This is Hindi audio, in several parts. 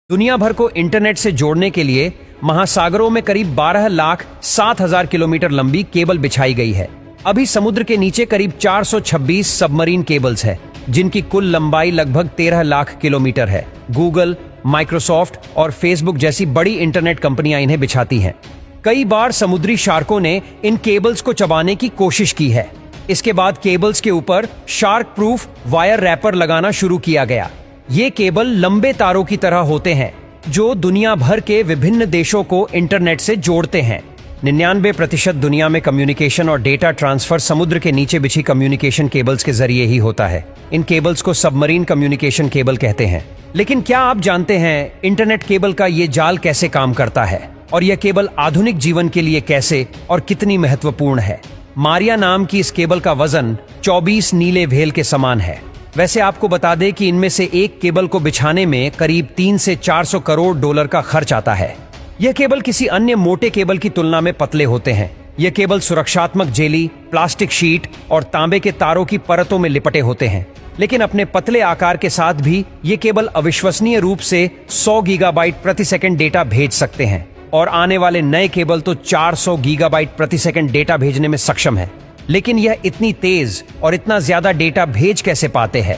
दुनिया भर को इंटरनेट से जोड़ने के लिए महासागरों में करीब 12,07,000 किलोमीटर लंबी केबल बिछाई गई है। अभी समुद्र के नीचे करीब 426 सबमरीन केबल्स है, जिनकी कुल लंबाई लगभग 13 लाख किलोमीटर है। गूगल, माइक्रोसॉफ्ट और फेसबुक जैसी बड़ी इंटरनेट कंपनियां इन्हें बिछाती हैं। कई बार समुद्री शार्कों ने इन केबल्स को चबाने की कोशिश की है। इसके बाद केबल्स के ऊपर शार्क प्रूफ वायर रैपर लगाना शुरू किया गया। ये केबल लंबे तारों की तरह होते हैं जो दुनिया भर के विभिन्न देशों को इंटरनेट से जोड़ते हैं। 99% दुनिया में कम्युनिकेशन और डेटा ट्रांसफर समुद्र के नीचे बिछी कम्युनिकेशन केबल्स के जरिए ही होता है। इन केबल्स को सबमरीन कम्युनिकेशन केबल कहते हैं। लेकिन क्या आप जानते हैं इंटरनेट केबल का ये जाल कैसे काम करता है और यह केबल आधुनिक जीवन के लिए कैसे और कितनी महत्वपूर्ण है? मारिया नाम की इस केबल का वजन 24 नीले व्हेल के समान है। वैसे आपको बता दें कि इनमें से एक केबल को बिछाने में करीब 3 से 400 करोड़ डॉलर का खर्च आता है। यह केबल किसी अन्य मोटे केबल की तुलना में पतले होते हैं। यह केबल सुरक्षात्मक जेली, प्लास्टिक शीट और तांबे के तारों की परतों में लिपटे होते हैं। लेकिन अपने पतले आकार के साथ भी ये केबल अविश्वसनीय रूप से 100 गीगाबाइट प्रति सेकंड डेटा भेज सकते हैं और आने वाले नए केबल तो 400 गीगाबाइट प्रति सेकंड डेटा भेजने में सक्षम है। लेकिन यह इतनी तेज और इतना ज्यादा डेटा भेज कैसे पाते हैं?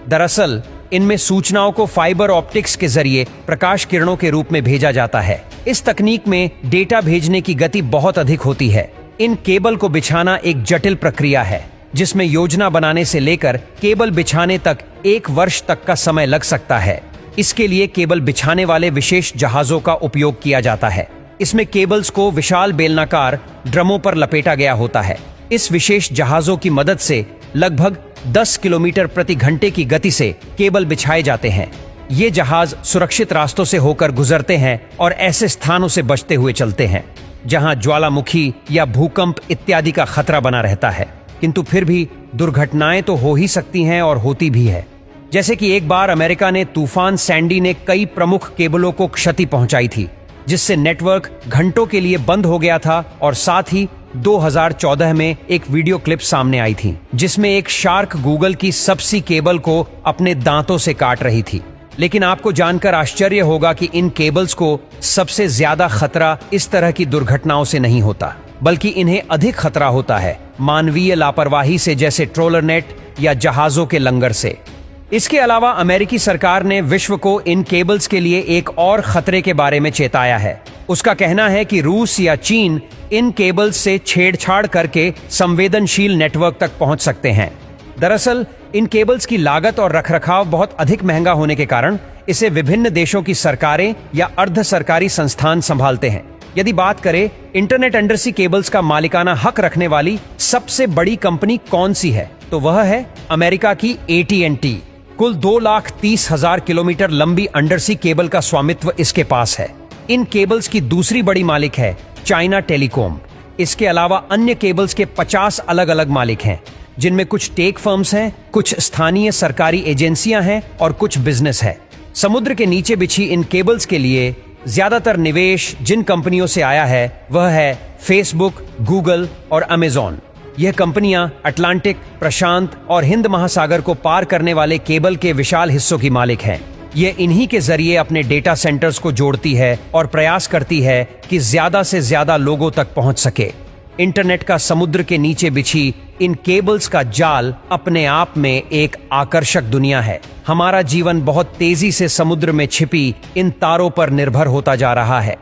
दरअसल इनमें सूचनाओं को फाइबर ऑप्टिक्स के जरिए प्रकाश किरणों के रूप में भेजा जाता है। इस तकनीक में डेटा भेजने की गति बहुत अधिक होती है। इन केबल को बिछाना एक जटिल प्रक्रिया है, जिसमें योजना बनाने से लेकर केबल बिछाने तक 1 वर्ष तक का समय लग सकता है। इसके लिए केबल बिछाने वाले विशेष जहाजों का उपयोग किया जाता है। इसमें केबल्स को विशाल बेलनाकार ड्रमों पर लपेटा गया होता है। इस विशेष जहाजों की मदद से लगभग 10 किलोमीटर प्रति घंटे की गति से केबल बिछाए जाते हैं। ये जहाज सुरक्षित रास्तों से होकर गुजरते हैं और ऐसे स्थानों से बचते हुए चलते हैं जहां ज्वालामुखी या भूकंप इत्यादि का खतरा बना रहता है। किंतु फिर भी दुर्घटनाएं तो हो ही सकती हैं और होती भी है। जैसे कि एक बार अमेरिका ने तूफान सैंडी ने कई प्रमुख केबलों को क्षति पहुंचाई थी, जिससे नेटवर्क घंटों के लिए बंद हो गया था। और साथ ही 2014 में एक वीडियो क्लिप सामने आई थी जिसमें एक शार्क गूगल की सबसी केबल को अपने दांतों से काट रही थी। लेकिन आपको जानकर आश्चर्य होगा कि इन केबल्स को सबसे ज्यादा खतरा इस तरह की दुर्घटनाओं से नहीं होता, बल्कि इन्हें अधिक खतरा होता है मानवीय लापरवाही से, जैसे ट्रोलर नेट या जहाजों के लंगर से। इसके अलावा अमेरिकी सरकार ने विश्व को इन केबल्स के लिए एक और खतरे के बारे में चेताया है। उसका कहना है कि रूस या चीन इन केबल्स से छेड़छाड़ करके संवेदनशील नेटवर्क तक पहुंच सकते हैं। दरअसल इन केबल्स की लागत और रखरखाव बहुत अधिक महंगा होने के कारण इसे विभिन्न देशों की सरकारें या अर्ध सरकारी संस्थान संभालते हैं। यदि बात करें इंटरनेट अंडरसी केबल्स का मालिकाना हक रखने वाली सबसे बड़ी कंपनी कौन सी है, तो वह है अमेरिका की AT&T। कुल 2,30,000 किलोमीटर लंबी अंडरसी केबल का स्वामित्व इसके पास है। इन केबल्स की दूसरी बड़ी मालिक है चाइना टेलीकॉम। इसके अलावा अन्य केबल्स के 50 अलग अलग मालिक हैं, जिनमें कुछ टेक फर्म्स हैं, कुछ स्थानीय सरकारी एजेंसियां हैं और कुछ बिजनेस है। समुद्र के नीचे बिछी इन केबल्स के लिए ज्यादातर निवेश जिन कंपनियों से आया है वह है फेसबुक, गूगल और अमेजॉन। यह कंपनियां अटलांटिक, प्रशांत और हिंद महासागर को पार करने वाले केबल के विशाल हिस्सों की मालिक हैं। ये इन्हीं के जरिए अपने डेटा सेंटर्स को जोड़ती है और प्रयास करती है कि ज्यादा से ज्यादा लोगों तक पहुंच सके। इंटरनेट का समुद्र के नीचे बिछी इन केबल्स का जाल अपने आप में एक आकर्षक दुनिया है। हमारा जीवन बहुत तेजी से समुद्र में छिपी इन तारों पर निर्भर होता जा रहा है।